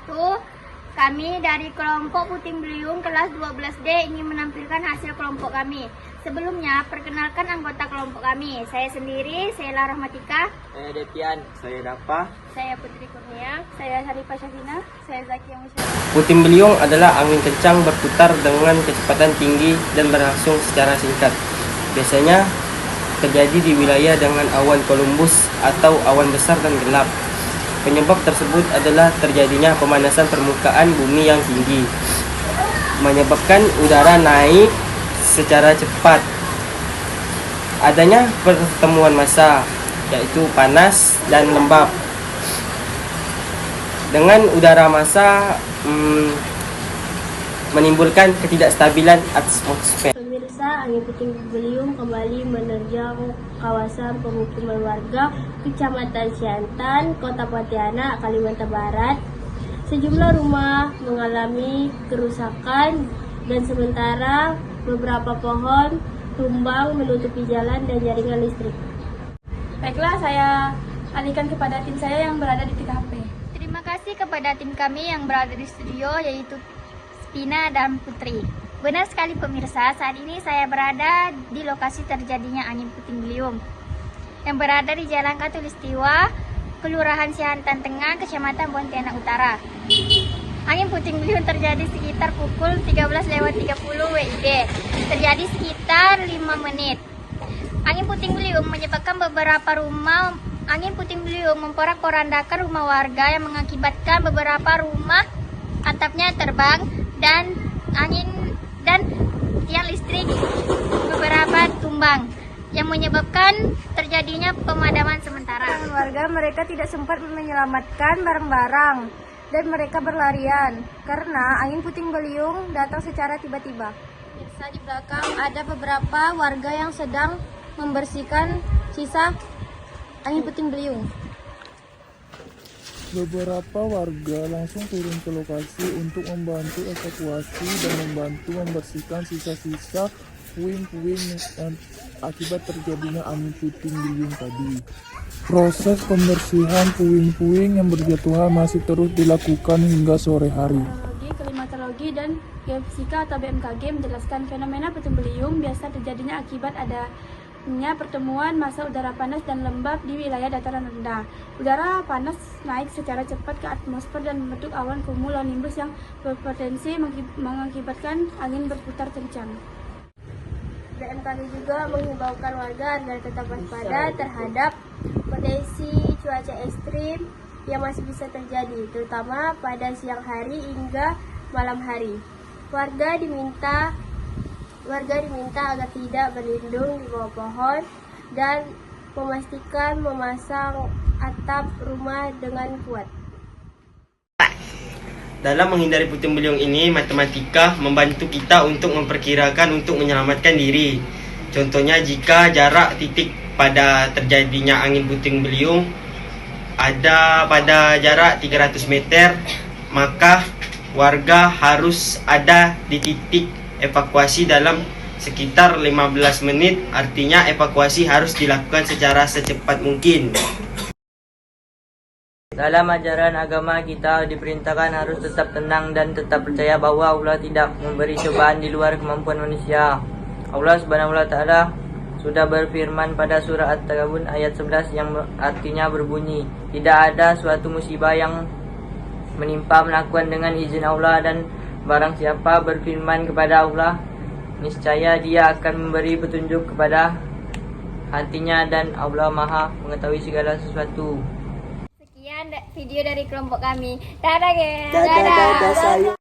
wabarakatuh. Kami dari kelompok Puting Beliung kelas 12D ingin menampilkan hasil kelompok kami. Sebelumnya, perkenalkan anggota kelompok kami. Saya sendiri, saya Lara Rahmatika. Saya Depian. Saya Dapa. Saya Putri Kurnia. Saya Sarifah Syafina. Saya Zakia Musyara. Puting beliung adalah angin kencang berputar dengan kecepatan tinggi dan berlangsung secara singkat. Biasanya terjadi di wilayah dengan awan cumulos atau awan besar dan gelap. Penyebab tersebut adalah terjadinya pemanasan permukaan bumi yang tinggi, menyebabkan udara naik secara cepat. Adanya pertemuan massa, yaitu panas dan lembab. Dengan udara massa menimbulkan ketidakstabilan atmosfer. Pemirsa, angin puting beliung kembali menerjang kawasan pemukiman warga Kecamatan Siantan, Kota Pontianak, Kalimantan Barat. Sejumlah rumah mengalami kerusakan dan sementara beberapa pohon tumbang menutupi jalan dan jaringan listrik. Baiklah, saya alihkan kepada tim saya yang berada di TKP. Terima kasih kepada tim kami yang berada di studio, yaitu Spina dan Putri. Benar sekali pemirsa, saat ini saya berada di lokasi terjadinya angin puting beliung yang berada di Jalan Katulistiwa, Kelurahan Siantan Tengah, Kecamatan Pontianak Utara. Angin puting beliung terjadi sekitar pukul 13.30 WIB. Terjadi sekitar 5 menit. Angin puting beliung menyebabkan beberapa rumah. Angin puting beliung memporak-porandakan rumah warga yang mengakibatkan beberapa rumah atapnya terbang dan tiang listrik beberapa tumbang yang menyebabkan terjadinya pemadaman sementara. Warga mereka tidak sempat menyelamatkan barang-barang dan mereka berlarian karena angin puting beliung datang secara tiba-tiba. Di belakang ada beberapa warga yang sedang membersihkan sisa angin puting beliung. Beberapa warga langsung turun ke lokasi untuk membantu evakuasi dan membantu membersihkan sisa-sisa puing-puing akibat terjadinya angin puting beliung tadi. Proses pembersihan puing-puing yang berjatuhan masih terus dilakukan hingga sore hari. Klimatologi dan Geofisika atau BMKG menjelaskan fenomena puting beliung biasa terjadinya akibat adanya pertemuan massa udara panas dan lembab di wilayah dataran rendah. Udara panas naik secara cepat ke atmosfer dan membentuk awan cumulonimbus yang berpotensi mengakibatkan angin berputar kencang. BMKG juga menghimbaukan warga agar tetap waspada terhadap potensi cuaca ekstrim yang masih bisa terjadi, terutama pada siang hari hingga malam hari. Warga diminta agar tidak berlindung di bawah pohon dan memastikan memasang atap rumah dengan kuat. Dalam menghindari puting beliung ini, matematika membantu kita untuk memperkirakan untuk menyelamatkan diri. Contohnya, jika jarak titik pada terjadinya angin puting beliung ada pada jarak 300 meter, maka warga harus ada di titik evakuasi dalam sekitar 15 menit. Artinya evakuasi harus dilakukan secara secepat mungkin. Dalam ajaran agama kita diperintahkan harus tetap tenang dan tetap percaya bahwa Allah tidak memberi cobaan di luar kemampuan manusia. Allah Subhanahu wa taala sudah berfirman pada surah At-Taghabun ayat 11 yang artinya berbunyi, tidak ada suatu musibah yang menimpa melakukan dengan izin Allah, dan barang siapa berfirman kepada Allah, niscaya dia akan memberi petunjuk kepada hatinya dan Allah Maha mengetahui segala sesuatu. Sekian video dari kelompok kami. Dadah, guys. Dadah sayang.